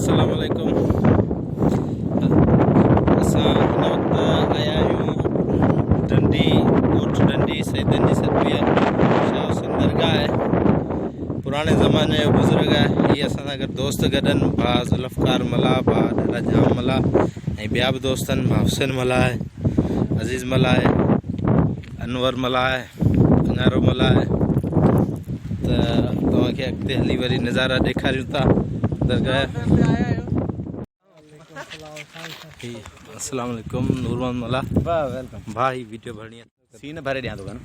अस्सलाम वालेकुम। असां हिन वक़्तु आया आहियूं डंडी कोट डंडी सैदन जी सरबिया शाह हुसैन दरगाह आहे। पुराणे ज़माने जो बुज़ुर्ग आहे। हीअ असां सां गॾु दोस्त गॾनि भाउ ज़ुल्फ़कार मला, भाउ ॾाढा जाम मला ऐं ॿिया बि दोस्त आहिनि। भाउ हुसैन मला आहे, अज़ीज़ मला आहे, अनवर मला आहे, अनारो मला आहे। त तव्हांखे अॻिते हली वरी नज़ारा ॾेखारियूं था दरगाह। अस्सलाम वालेकुम नूरमान मला। वेलकम भाई वीडियो भरनी है सीन भरे दिया दुकान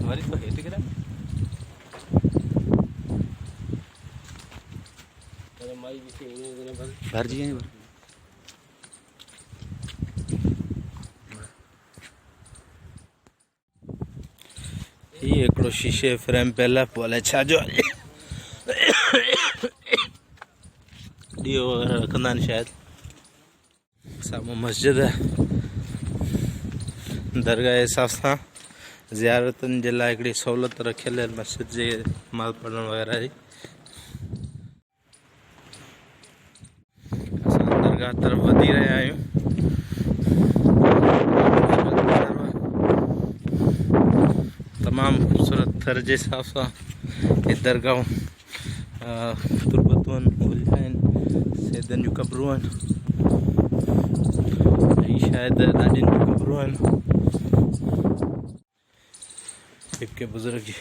वरी तो हेठ गिरा भर जी ही हिकिड़ो शीशे फ्रेम पहला पोले छा जो ॾियो वग़ैरह रखंदा आहिनि शायदि। साम्हूं मस्जिद आहे। दरगाह जे हिसाब सां ज़ियारतुनि जे लाइ हिकिड़ी सहूलियत रखियल आहे मस्जिद जे नमाज़ पढ़ण वग़ैरह जी। असां दरगाह तरफ़ वधी रहिया आहियूं। तमामु ख़ूबसूरत थर जे हिसाब सां हे दरगाहूं तुर्बतूं आहिनि, उलिया आहिनि, सैदनि जूं क़बरूं आहिनि। हीअ शायदि ॾाढियुनि जूं क़बरूं आहिनि हिकु बुज़ुर्ग जी।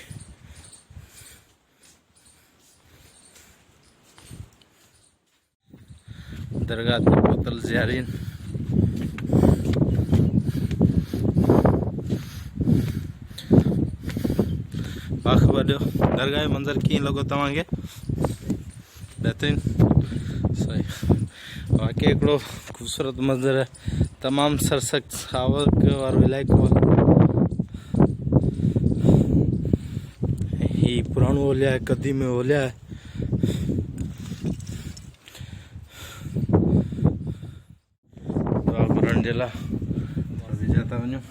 दरगाह ते पहुतल ज़ियारीन बाख़बर ॾियो दरगाह जो मंज़र कीअं लॻो तव्हांखे? बहितरीन सही वाक़ई हिकिड़ो ख़ूबसूरत मंज़र आहे। तमामु सरसब्ज़ सावक वारो इलाइक़ो आहे। ही पुराणो ओलिया आहे, क़दीम ओलिया आहे। दुआ करण जे लाइ विझा था वञूं।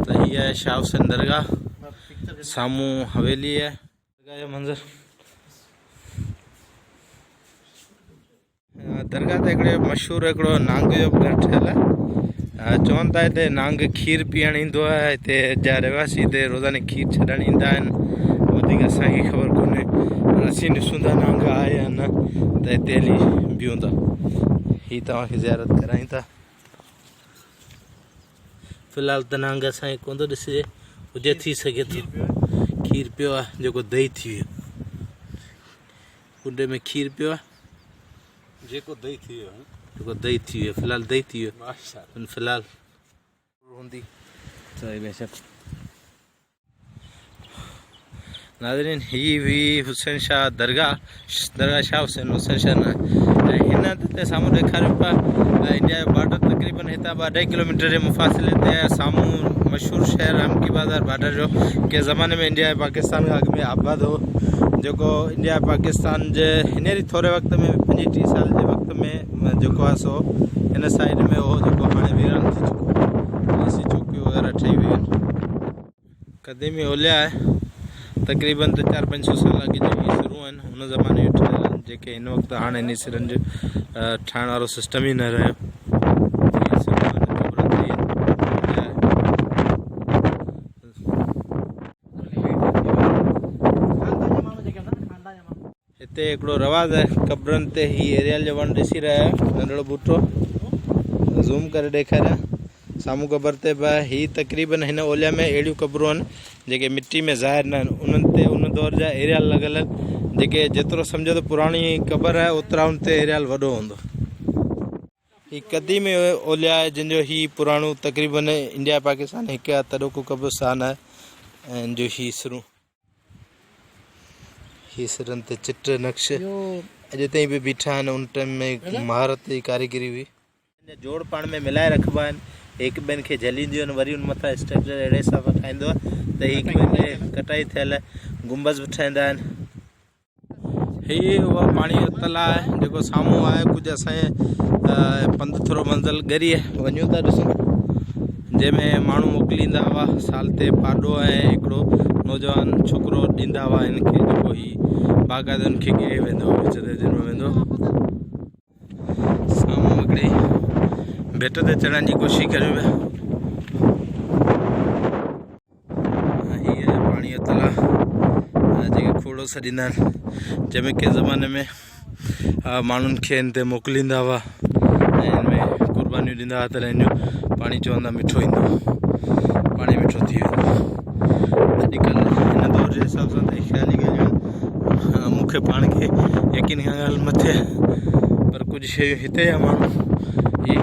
तो ये है शाह हुसैन दरगाह, सामू हवेली है। दरगाह जो मंज़र दरगाह ते हिकिड़े मशहूरु हिकिड़ो नांग जो बि घर ठहियल आहे। चवनि था हिते नांग खीर पीअणु ईंदो आहे। हिते जा रहवासी हिते रोज़ाने खीर छॾणु ईंदा आहिनि। वधीक असांखे ख़बर कोन्हे, असीं ॾिसूं था नांग आहे या न त हिते हली बीहूं था। हीअ तव्हांखे ज़ियारत करायूं था। फ़िलहाल त नांग असांखे कोन थो ॾिसिजे, हुजे थी सघे थो खीर पियो आहे जेको दही थी वियो। कुंडे में खीर पियो आहे जेको दही थी वियो जेको दही थी वियो। फ़िलहाल दही थी वियो। फ़िलहाल हूंदी सही बेशक। नाज़रीन ही हुई हुसैन शाह दरगाह शाह हुसैन शाह न हिन ते साम्हूं ॾेखारियूं पिया इंडिया जो बॉर्डर तक़रीबन हितां 2.5 किलोमीटर जे मुफ़ासिले ते आहे। साम्हूं मशहूरु शहर अमकी बाज़ार बॉर्डर जो कंहिं ज़माने में इंडिया ऐं पाकिस्तान खां अॻु में आबाद हो, जेको इंडिया ऐं पाकिस्तान जे हींअर थोरे वक़्त में 25-30 साल जे वक़्त में जेको आहे सो हिन साइड में हो जेको हाणे वीरान थी चुको। एसी चौकियूं वग़ैरह ठही वियूं आहिनि। क़दीमी ओलिया आहे। तक़रीबन 400-500 साल अॻु जो इहे शुरू आहिनि। हुन ज़माने जूं ठहियल आहिनि जेके हिन वक़्तु हाणे इन सिरनि जो ठाहिण वारो सिस्टम ई न रहियो। हिते हिकिड़ो रवाज़ आहे क़बरनि ते ही एरियल जो वणु ॾिसी रहिया आहियो नंढिड़ो बूटो ज़ूम करे ॾेखारियां साम्हूं क़बर ते बि ही तक़रीबन हिन ओलिया में अहिड़ियूं क़बरूं आहिनि जेके मिटी में ज़ाहिर न आहिनि उन्हनि ते उन दौर जा एरियल लॻल आहिनि जेके जेतिरो सम्झो त पुराणी क़बर आहे ओतिरा उन ते एरियल वॾो हूंदो ही क़दीम ओलिया आहे जिन जो ही पुराणो तक़रीबन इंडिया पाकिस्तान हिकु आहे तॾोको क़ब्रिस्तान आहे ऐं जो ही सिरनि ते चिट नक्श अॼु ताईं बि बीठा आहिनि उन टाइम में महारत जी कारीगरी हुई जोड़ पाण में मिलाए रखिबा आहिनि हिकु ॿियनि खे झलींदियूं आहिनि वरी उन मथां स्ट्रक्चर अहिड़े हिसाब सां ठाहींदो आहे त हिकु ॿिए खे कटाई थियल गुंबज़ बि ठहंदा आहिनि हीअ उहा पाणी जो तला आहे जेको साम्हूं आहे कुझु असांजे पंधु थोरो मंज़िल ॻरी वञूं था ॾिसूं जंहिंमें माण्हू मोकिलींदा हुआ साल ते पाॾो ऐं हिकिड़ो नौजवान छोकिरो ॾींदा हुआ हिनखे जेको ही बाक़ाइदा हुनखे ॻे वेंदो विच ते जिन में वेंदो साम्हूं हिकिड़ी भेट ते चढ़ण जी कोशिशि करियूं पिया हीअ पाणी जो तला जेके खोड़ो सॾींदा आहिनि जंहिंमें कंहिं ज़माने में माण्हुनि खे हिन ते मोकिलींदा हुआ ऐं हिन में क़ुर्बानियूं ॾींदा हुआ त हिन जो पाणी चवंदा मिठो ईंदो पाणी मिठो थी वेंदो अॼुकल्ह हिन दौर जे हिसाब सां त ख़्याली ॻाल्हियूं मूंखे पाण खे यकीन खां ॻाल्हि मथे पर कुझु शयूं हिते जा माण्हू इहे